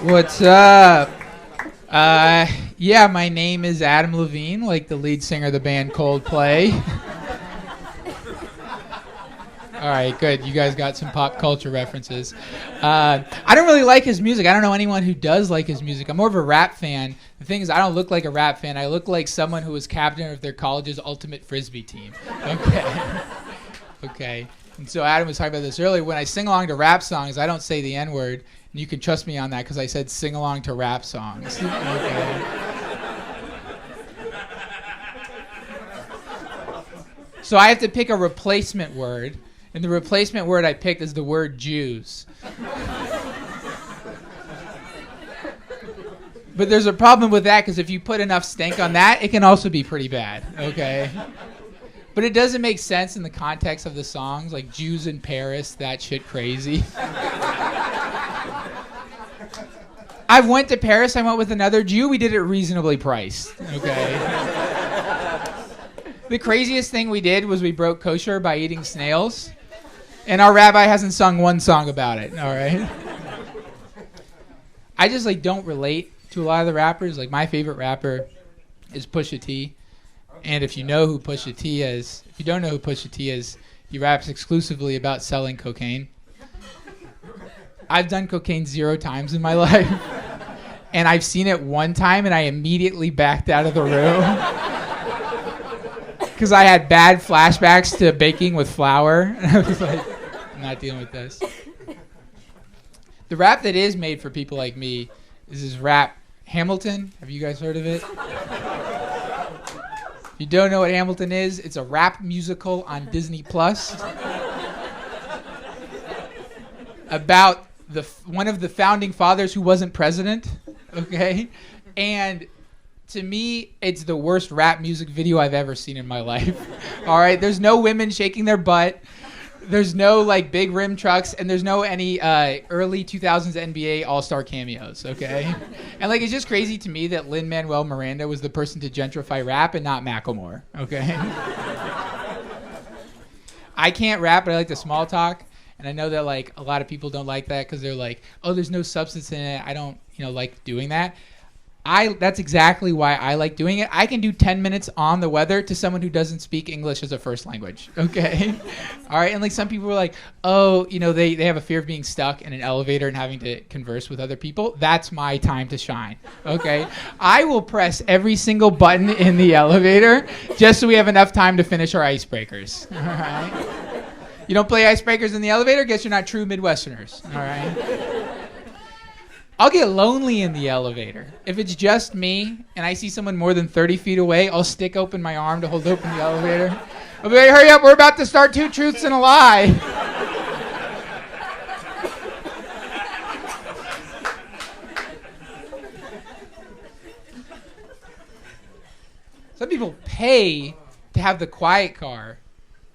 What's up? Yeah, my name is Adam Levine, like the lead singer of the band Coldplay. All right, good. You guys got some pop culture references. I don't really like his music. I don't know anyone who does like his music. I'm more of a rap fan. The thing is, I don't look like a rap fan. I look like someone who was captain of their college's ultimate frisbee team. Okay. Okay. And so Adam was talking about this earlier. When I sing along to rap songs, I don't say the N-word. And you can trust me on that because I said sing along to rap songs. Okay. So I have to pick a replacement word. And the replacement word I picked is the word Jews. But there's a problem with that because if you put enough stank on that, it can also be pretty bad. Okay. But it doesn't make sense in the context of the songs, like Jews in Paris, that shit crazy. I went to Paris, I went with another Jew, we did it reasonably priced, okay? The craziest thing we did was we broke kosher by eating snails, and our rabbi hasn't sung one song about it, all right? I just, don't relate to a lot of the rappers. Like, my favorite rapper is Pusha T. And if you know who Pusha T is, if you don't know who Pusha T is, he raps exclusively about selling cocaine. I've done cocaine 0 times in my life. And I've seen it one time and I immediately backed out of the room. Because I had bad flashbacks to baking with flour. And I was like, I'm not dealing with this. The rap that is made for people like me is this rap, Hamilton. Have you guys heard of it? If you don't know what Hamilton is, it's a rap musical on Disney Plus about one of the founding fathers who wasn't president, okay? And to me, it's the worst rap music video I've ever seen in my life. All right, there's no women shaking their butt. There's no big rim trucks, and there's no any early 2000s NBA All-Star cameos, okay? And it's just crazy to me that Lin-Manuel Miranda was the person to gentrify rap and not Macklemore, okay? I can't rap, but I like to small talk, and I know that a lot of people don't like that because they're like, oh, there's no substance in it. I don't like doing that. That's exactly why I like doing it. I can do 10 minutes on the weather to someone who doesn't speak English as a first language. Okay? All right? And some people are like, oh, they have a fear of being stuck in an elevator and having to converse with other people. That's my time to shine. Okay? I will press every single button in the elevator just so we have enough time to finish our icebreakers. All right? You don't play icebreakers in the elevator? Guess you're not true Midwesterners. All right? I'll get lonely in the elevator. If it's just me and I see someone more than 30 feet away, I'll stick open my arm to hold open the elevator. I'll be like, hurry up, we're about to start 2 truths and a lie. Some people pay to have the quiet car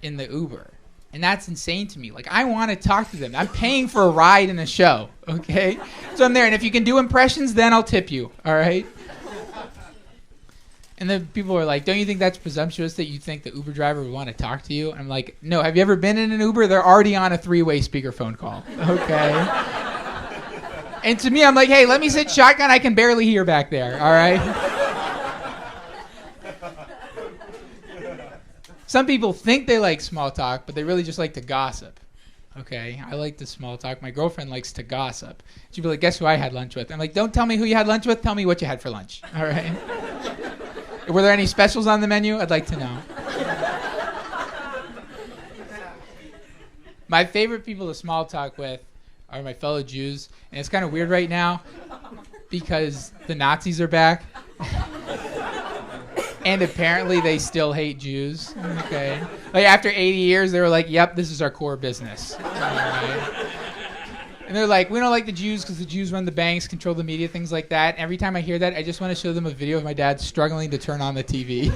in the Uber. And that's insane to me. I want to talk to them. I'm paying for a ride in a show, okay? So I'm there. And if you can do impressions, then I'll tip you, all right? And then people are like, don't you think that's presumptuous that you think the Uber driver would want to talk to you? I'm like, no. Have you ever been in an Uber? They're already on a 3-way speakerphone call, okay? And to me, I'm like, hey, let me sit shotgun. I can barely hear back there, all right? Some people think they like small talk, but they really just like to gossip. Okay, I like to small talk. My girlfriend likes to gossip. She'd be like, guess who I had lunch with? I'm like, don't tell me who you had lunch with. Tell me what you had for lunch. All right? Were there any specials on the menu? I'd like to know. My favorite people to small talk with are my fellow Jews. And it's kind of weird right now because the Nazis are back. And apparently they still hate Jews. Okay. After 80 years, they were like, yep, this is our core business. Right. And they're like, we don't like the Jews because the Jews run the banks, control the media, things like that. Every time I hear that, I just want to show them a video of my dad struggling to turn on the TV.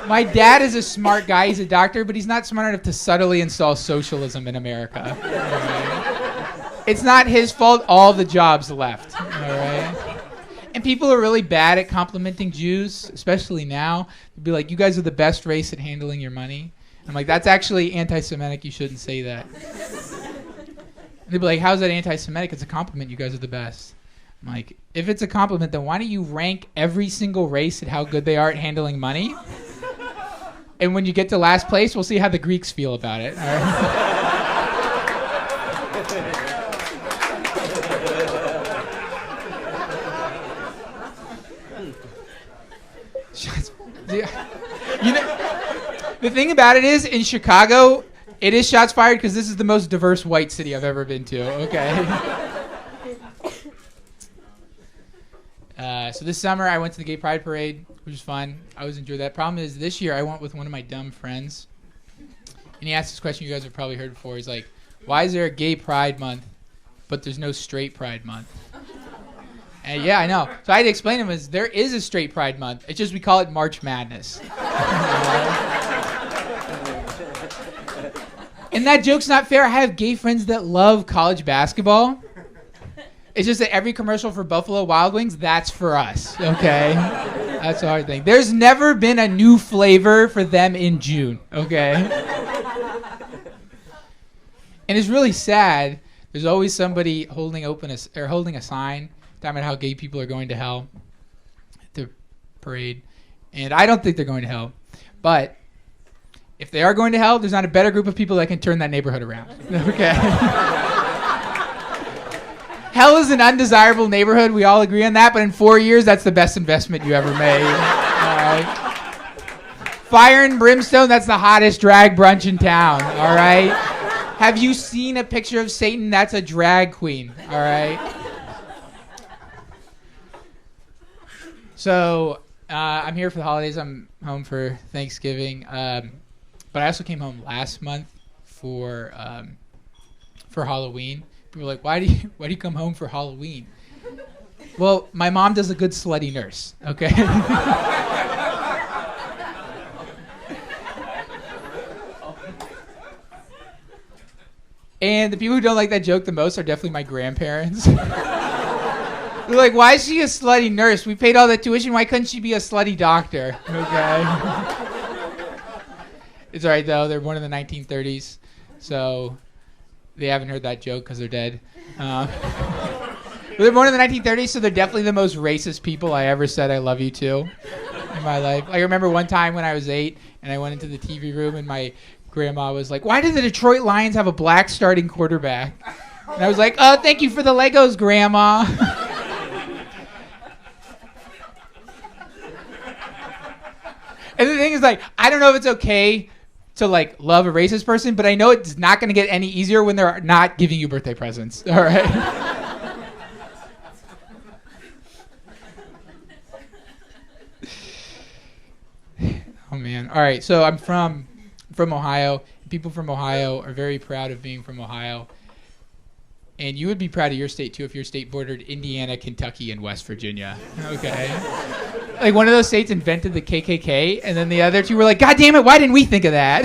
My dad is a smart guy. He's a doctor, but he's not smart enough to subtly install socialism in America. Right. It's not his fault all the jobs left. All right. And people are really bad at complimenting Jews, especially now. They'd be like, you guys are the best race at handling your money. I'm like, that's actually anti-Semitic. You shouldn't say that. And they'd be like, how's that anti-Semitic? It's a compliment. You guys are the best. I'm like, if it's a compliment, then why don't you rank every single race at how good they are at handling money? And when you get to last place, we'll see how the Greeks feel about it. All right? You know, the thing about it is, in Chicago, it is shots fired because this is the most diverse white city I've ever been to. Okay. So this summer I went to the Gay Pride Parade, which was fun. I always enjoyed that. Problem is, this year I went with one of my dumb friends, and he asked this question you guys have probably heard before. He's like, "Why is there a Gay Pride Month, but there's no Straight Pride Month?" And yeah, I know. So I had to explain to him is there is a Straight Pride Month. It's just we call it March Madness. And that joke's not fair. I have gay friends that love college basketball. It's just that every commercial for Buffalo Wild Wings, that's for us, okay? That's the hard thing. There's never been a new flavor for them in June, okay? And it's really sad. There's always somebody holding a sign talking about how gay people are going to hell at the parade. And I don't think they're going to hell. But if they are going to hell, there's not a better group of people that can turn that neighborhood around, okay? Hell is an undesirable neighborhood. We all agree on that. But in 4 years, that's the best investment you ever made. All right. Fire and brimstone, that's the hottest drag brunch in town. All right. Have you seen a picture of Satan? That's a drag queen. All right. So I'm here for the holidays. I'm home for Thanksgiving. But I also came home last month for Halloween. People were like, why do you come home for Halloween? Well, my mom does a good slutty nurse, okay? And the people who don't like that joke the most are definitely my grandparents. They're like, why is she a slutty nurse? We paid all that tuition. Why couldn't she be a slutty doctor? Okay. It's all right, though. They're born in the 1930s, so they haven't heard that joke because they're dead. But they're born in the 1930s, so they're definitely the most racist people I ever said I love you to in my life. I remember one time when I was 8, and I went into the TV room, and my grandma was like, why do the Detroit Lions have a black starting quarterback? And I was like, oh, thank you for the Legos, Grandma. And the thing is, like, I don't know if it's okay to, like, love a racist person, but I know it's not going to get any easier when they're not giving you birthday presents. All right? Oh, man. All right, so I'm from Ohio. People from Ohio are very proud of being from Ohio. And you would be proud of your state, too, if your state bordered Indiana, Kentucky, and West Virginia. Okay? Like, one of those states invented the KKK, and then the other two were like, God damn it, why didn't we think of that?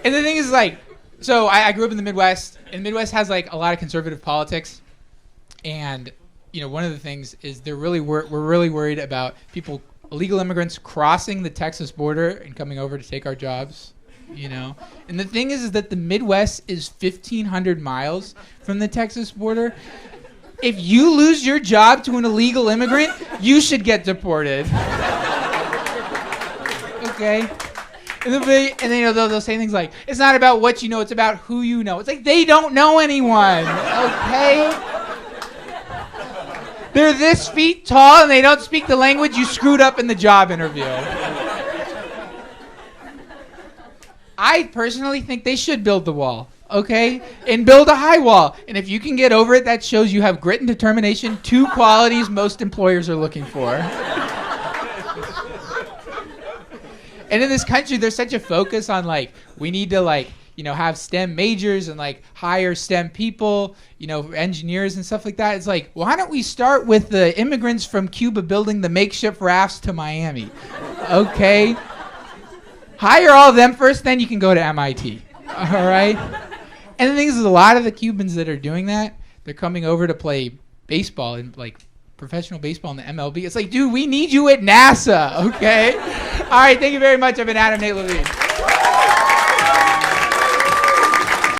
And the thing is, like, so I grew up in the Midwest, and the Midwest has, like, a lot of conservative politics. And, you know, one of the things is we're really worried about illegal immigrants crossing the Texas border and coming over to take our jobs, you know. And the thing is that the Midwest is 1,500 miles from the Texas border. If you lose your job to an illegal immigrant, you should get deported. Okay? And then, you know, they'll say things like, it's not about what you know, it's about who you know. It's like, they don't know anyone, okay? They're this feet tall and they don't speak the language you screwed up in the job interview. I personally think they should build the wall, okay? And build a high wall. And if you can get over it, that shows you have grit and determination, 2 qualities most employers are looking for. And in this country, there's such a focus on, like, we need to, like, you know, have STEM majors and, like, hire STEM people, you know, engineers and stuff like that. It's like, why don't we start with the immigrants from Cuba building the makeshift rafts to Miami? Okay? Hire all of them first, then you can go to MIT. All right? And the thing is, a lot of the Cubans that are doing that, they're coming over to play baseball and, like, professional baseball in the MLB. It's like, dude, we need you at NASA, okay? All right, thank you very much. I've been Adam Nate Levine.